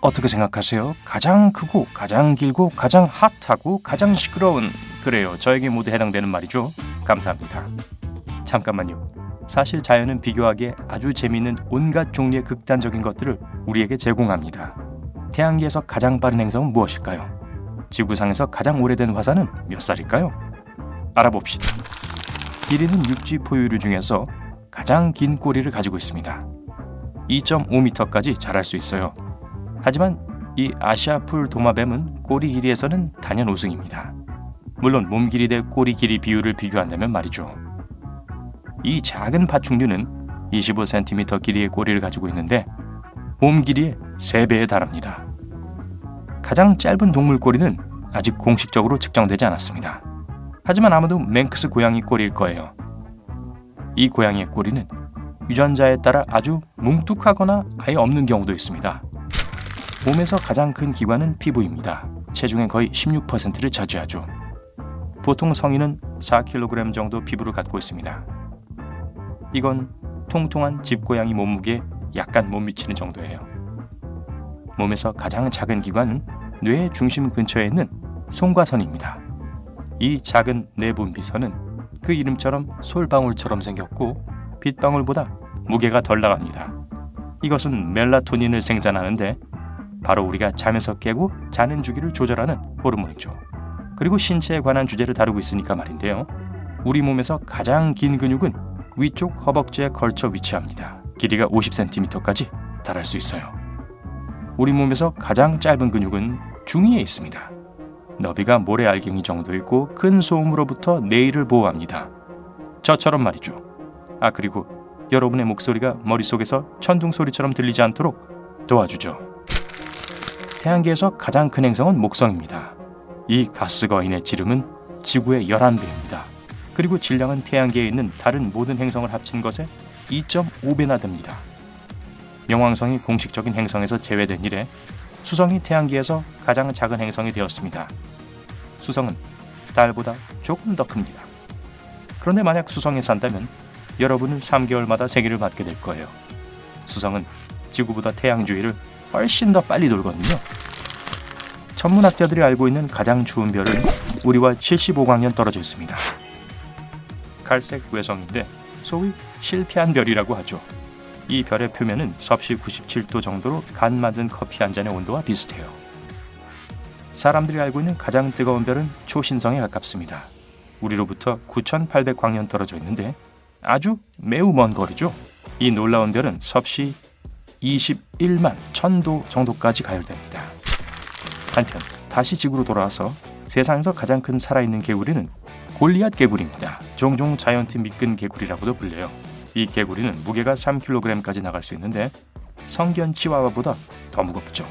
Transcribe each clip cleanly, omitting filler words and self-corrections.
어떻게 생각하세요? 가장 크고 가장 길고 가장 핫하고 가장 시끄러운, 그래요, 저에게 모두 해당되는 말이죠. 감사합니다. 잠깐만요. 사실 자연은 비교하기에 아주 재미있는 온갖 종류의 극단적인 것들을 우리에게 제공합니다. 태양계에서 가장 빠른 행성은 무엇일까요? 지구상에서 가장 오래된 화산은 몇 살일까요? 알아봅시다. 길이는 육지 포유류 중에서 가장 긴 꼬리를 가지고 있습니다. 2.5m까지 자랄 수 있어요. 하지만 이 아시아풀 도마뱀은 꼬리 길이에서는 단연 우승입니다. 물론 몸 길이 대 꼬리 길이 비율을 비교한다면 말이죠. 이 작은 파충류는 25cm 길이의 꼬리를 가지고 있는데 몸 길이의 3배에 달합니다. 가장 짧은 동물 꼬리는 아직 공식적으로 측정되지 않았습니다. 하지만 아마도 맹크스 고양이 꼬리일 거예요. 이 고양이의 꼬리는 유전자에 따라 아주 뭉툭하거나 아예 없는 경우도 있습니다. 몸에서 가장 큰 기관은 피부입니다. 체중의 거의 16%를 차지하죠. 보통 성인은 4kg 정도 피부를 갖고 있습니다. 이건 통통한 집고양이 몸무게에 약간 못 미치는 정도예요. 몸에서 가장 작은 기관은 뇌의 중심 근처에 있는 송과선입니다. 이 작은 내분비선은 그 이름처럼 솔방울처럼 생겼고 빗방울보다 무게가 덜 나갑니다. 이것은 멜라토닌을 생산하는데 바로 우리가 잠에서 깨고 자는 주기를 조절하는 호르몬이죠. 그리고 신체에 관한 주제를 다루고 있으니까 말인데요. 우리 몸에서 가장 긴 근육은 위쪽 허벅지에 걸쳐 위치합니다. 길이가 50cm까지 달할 수 있어요. 우리 몸에서 가장 짧은 근육은 중위에 있습니다. 너비가 모래알갱이 정도 있고 큰 소음으로부터 뇌를 보호합니다. 저처럼 말이죠. 그리고 여러분의 목소리가 머릿속에서 천둥소리처럼 들리지 않도록 도와주죠. 태양계에서 가장 큰 행성은 목성입니다. 이 가스 거인의 지름은 지구의 11배입니다. 그리고 질량은 태양계에 있는 다른 모든 행성을 합친 것의 2.5배나 됩니다. 명왕성이 공식적인 행성에서 제외된 이래 수성이 태양계에서 가장 작은 행성이 되었습니다. 수성은 달보다 조금 더 큽니다. 그런데 만약 수성에 산다면 여러분은 3개월마다 생일을 맞게 될 거예요. 수성은 지구보다 태양 주위를 훨씬 더 빨리 돌거든요. 천문학자들이 알고 있는 가장 추운 별은 우리와 75광년 떨어져 있습니다. 갈색 외성인데 소위 실패한 별이라고 하죠. 이 별의 표면은 섭씨 97도 정도로 간 만든 커피 한 잔의 온도와 비슷해요. 사람들이 알고 있는 가장 뜨거운 별은 초신성에 가깝습니다. 우리로부터 9800광년 떨어져 있는데 아주 매우 먼 거리죠. 이 놀라운 별은 섭씨 21만 1000도 정도까지 가열됩니다. 한편 다시 지구로 돌아와서 세상에서 가장 큰 살아있는 개구리는 골리앗 개구리입니다. 종종 자이언트 미끈 개구리라고도 불려요. 이 개구리는 무게가 3kg까지 나갈 수 있는데 성견 치와와보다 더 무겁죠.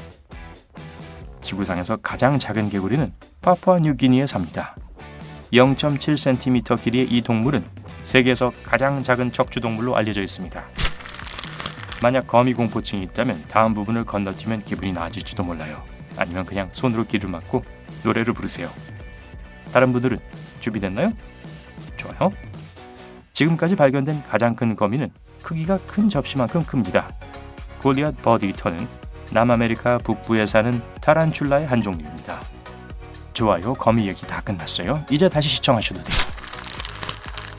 지구상에서 가장 작은 개구리는 파푸아 뉴기니에 삽니다. 0.7cm 길이의 이 동물은 세계에서 가장 작은 척추동물로 알려져 있습니다. 만약 거미 공포증이 있다면 다음 부분을 건너뛰면 기분이 나아질지도 몰라요. 아니면 그냥 손으로 귀를 막고 노래를 부르세요. 다른 분들은 준비됐나요? 좋아요. 지금까지 발견된 가장 큰 거미는 크기가 큰 접시만큼 큽니다. 골리앗 버드이터는 남아메리카 북부에 사는 타란툴라의 한 종류입니다. 좋아요. 거미 얘기 다 끝났어요. 이제 다시 시청하셔도 돼요.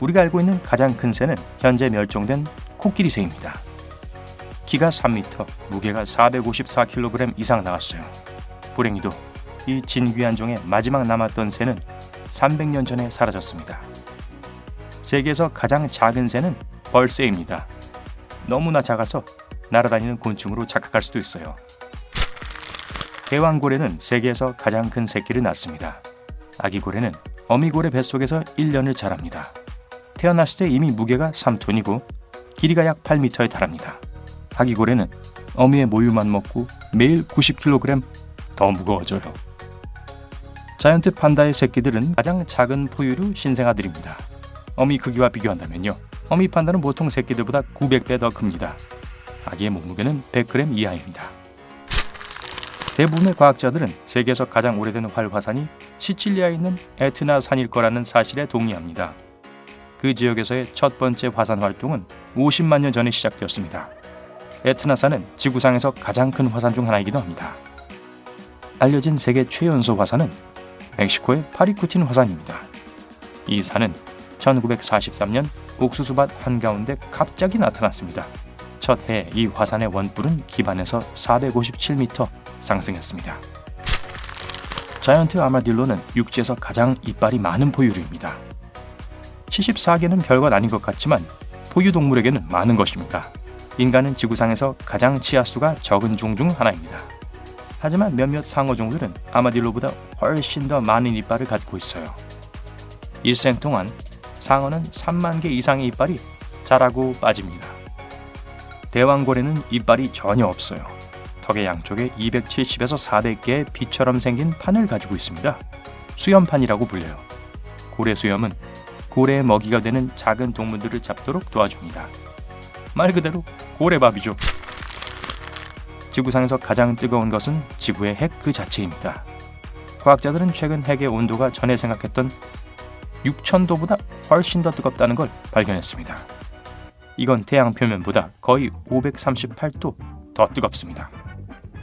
우리가 알고 있는 가장 큰 새는 현재 멸종된 코끼리새입니다. 키가 3m, 무게가 454kg 이상 나갔어요. 불행히도 이 진귀한 종의 마지막 남았던 새는 300년 전에 사라졌습니다. 세계에서 가장 작은 새는 벌새입니다. 너무나 작아서 날아다니는 곤충으로 착각할 수도 있어요. 대왕고래는 세계에서 가장 큰 새끼를 낳습니다. 아기 고래는 어미고래 뱃속에서 1년을 자랍니다. 태어났을 때 이미 무게가 3톤이고 길이가 약 8m에 달합니다. 아기 고래는 어미의 모유만 먹고 매일 90kg 더 무거워져요. 자이언트 판다의 새끼들은 가장 작은 포유류 신생아들입니다. 어미 크기와 비교한다면요. 어미 판다는 보통 새끼들보다 900배 더 큽니다. 아기의 몸무게는 100g 이하입니다. 대부분의 과학자들은 세계에서 가장 오래된 활화산이 시칠리아에 있는 에트나 산일 거라는 사실에 동의합니다. 그 지역에서의 첫 번째 화산 활동은 50만 년 전에 시작되었습니다. 에트나산은 지구상에서 가장 큰 화산 중 하나이기도 합니다. 알려진 세계 최연소 화산은 멕시코의 파리쿠틴 화산입니다. 이 산은 1943년 옥수수밭 한가운데 갑자기 나타났습니다. 첫 해 이 화산의 원뿔은 기반에서 457m 상승했습니다. 자이언트 아마딜로는 육지에서 가장 이빨이 많은 포유류입니다. 74개는 별것 아닌 것 같지만 포유동물에게는 많은 것입니다. 인간은 지구상에서 가장 치아수가 적은 종 중 하나입니다. 하지만 몇몇 상어 종들은 아마딜로보다 훨씬 더 많은 이빨을 갖고 있어요. 일생 동안 상어는 3만 개 이상의 이빨이 자라고 빠집니다. 대왕고래는 이빨이 전혀 없어요. 턱의 양쪽에 270에서 400개의 비처럼 생긴 판을 가지고 있습니다. 수염판이라고 불려요. 고래 수염은 고래의 먹이가 되는 작은 동물들을 잡도록 도와줍니다. 말 그대로 고래밥이죠. 지구상에서 가장 뜨거운 것은 지구의 핵 그 자체입니다. 과학자들은 최근 핵의 온도가 전에 생각했던 6000도보다 훨씬 더 뜨겁다는 걸 발견했습니다. 이건 태양 표면보다 거의 538도 더 뜨겁습니다.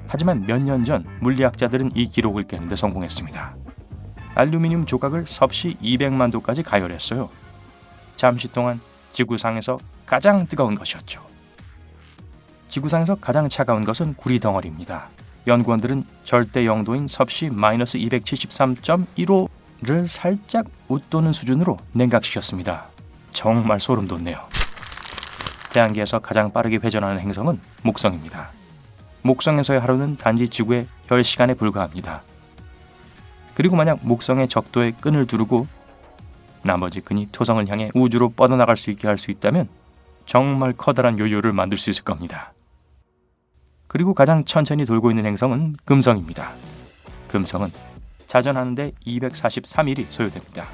하지만 몇 년 전 물리학자들은 이 기록을 깨는 데 성공했습니다. 알루미늄 조각을 섭씨 200만 도까지 가열했어요. 잠시 동안 지구상에서 가장 뜨거운 것이었죠. 지구상에서 가장 차가운 것은 구리 덩어리입니다. 연구원들은 절대 영도인 섭씨 마이너스 273.15를 살짝 웃도는 수준으로 냉각시켰습니다. 정말 소름 돋네요. 태양계에서 가장 빠르게 회전하는 행성은 목성입니다. 목성에서의 하루는 단지 지구의 10시간에 불과합니다. 그리고 만약 목성의 적도에 끈을 두르고 나머지 끈이 토성을 향해 우주로 뻗어나갈 수 있게 할 수 있다면 정말 커다란 요요를 만들 수 있을 겁니다. 그리고 가장 천천히 돌고 있는 행성은 금성입니다. 금성은 자전하는데 243일이 소요됩니다.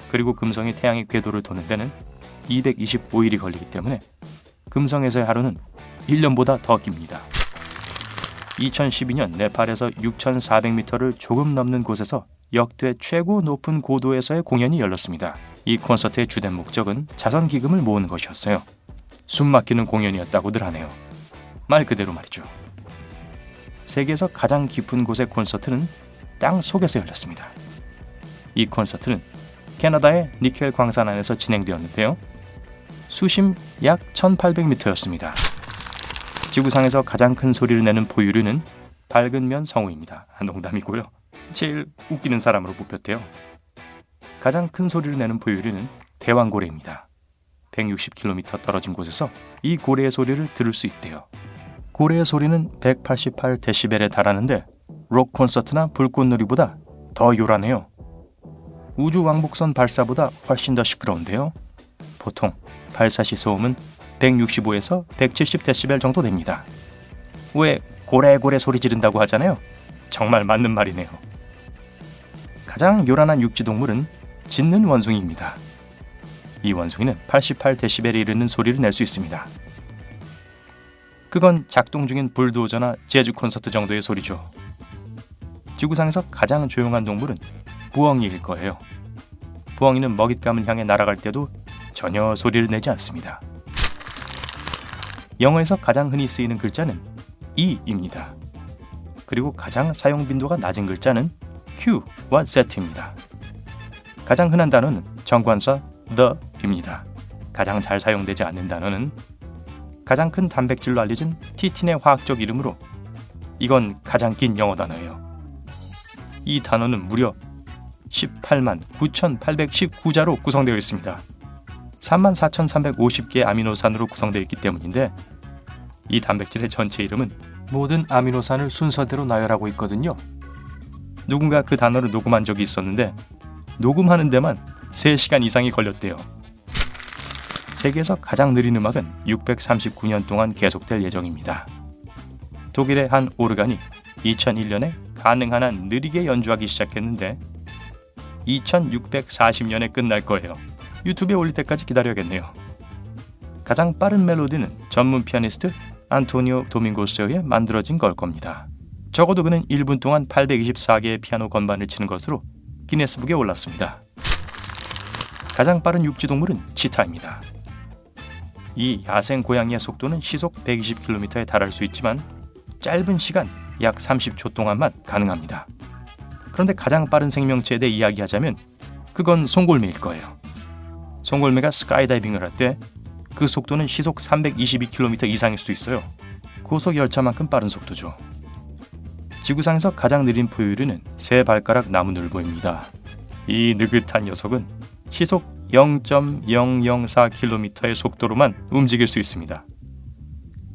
그리고 금성이 태양의 궤도를 도는 데는 225일이 걸리기 때문에 금성에서의 하루는 1년보다 더 깁니다. 2012년 네팔에서 6,400m를 조금 넘는 곳에서 역대 최고 높은 고도에서의 공연이 열렸습니다. 이 콘서트의 주된 목적은 자선 기금을 모으는 것이었어요. 숨막히는 공연이었다고들 하네요. 말 그대로 말이죠. 세계에서 가장 깊은 곳의 콘서트는 땅 속에서 열렸습니다. 이 콘서트는 캐나다의 니켈 광산 안에서 진행되었는데요. 수심 약 1800m였습니다. 지구상에서 가장 큰 소리를 내는 포유류는 밝은 면 성우입니다. 농담이고요. 제일 웃기는 사람으로 뽑혔대요. 가장 큰 소리를 내는 포유류는 대왕고래입니다. 160km 떨어진 곳에서 이 고래의 소리를 들을 수 있대요. 고래의 소리는 188dB에 달하는데 록 콘서트나 불꽃놀이보다 더 요란해요. 우주 왕복선 발사보다 훨씬 더 시끄러운데요. 보통 발사 시 소음은 165에서 170dB 정도 됩니다. 왜 고래고래 소리 지른다고 하잖아요. 정말 맞는 말이네요. 가장 요란한 육지동물은 짖는 원숭이입니다. 이 원숭이는 88dB에 이르는 소리를 낼 수 있습니다. 그건 작동 중인 불도저나 재즈 콘서트 정도의 소리죠. 지구상에서 가장 조용한 동물은 부엉이일 거예요. 부엉이는 먹잇감을 향해 날아갈 때도 전혀 소리를 내지 않습니다. 영어에서 가장 흔히 쓰이는 글자는 E입니다. 그리고 가장 사용 빈도가 낮은 글자는 Q와 Z입니다. 가장 흔한 단어는 정관사 the입니다. 가장 잘 사용되지 않는 단어는 가장 큰 단백질로 알려진 티틴의 화학적 이름으로 이건 가장 긴 영어 단어예요. 이 단어는 무려 18만 9,819자로 구성되어 있습니다. 34,350개의 아미노산으로 구성되어 있기 때문인데 이 단백질의 전체 이름은 모든 아미노산을 순서대로 나열하고 있거든요. 누군가 그 단어를 녹음한 적이 있었는데 녹음하는 데만 3시간 이상이 걸렸대요. 세계에서 가장 느린 음악은 639년 동안 계속될 예정입니다. 독일의 한 오르간이 2001년에 가능한 한 느리게 연주하기 시작했는데 2640년에 끝날 거예요. 유튜브에 올릴 때까지 기다려야겠네요. 가장 빠른 멜로디는 전문 피아니스트 안토니오 도밍고스에 의해 만들어진 걸 겁니다. 적어도 그는 1분 동안 824개의 피아노 건반을 치는 것으로 기네스북에 올랐습니다. 가장 빠른 육지동물은 치타입니다. 이 야생 고양이의 속도는 시속 120km에 달할 수 있지만 짧은 시간 약 30초 동안만 가능합니다. 그런데 가장 빠른 생명체에 대해 이야기하자면 그건 송골매일 거예요. 송골매가 스카이다이빙을 할 때 그 속도는 시속 322km 이상일 수 있어요. 고속 열차만큼 빠른 속도죠. 지구상에서 가장 느린 포유류는 세 발가락 나무늘보입니다. 이 느긋한 녀석은 시속 0.004km의 속도로만 움직일 수 있습니다.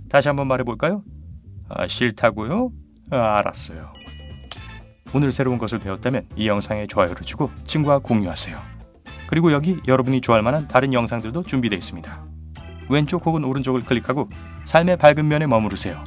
다시 한번 말해볼까요? 싫다고요? 알았어요. 오늘 새로운 것을 배웠다면 이 영상에 좋아요를 주고 친구와 공유하세요. 그리고 여기 여러분이 좋아할 만한 다른 영상들도 준비되어 있습니다. 왼쪽 혹은 오른쪽을 클릭하고 삶의 밝은 면에 머무르세요.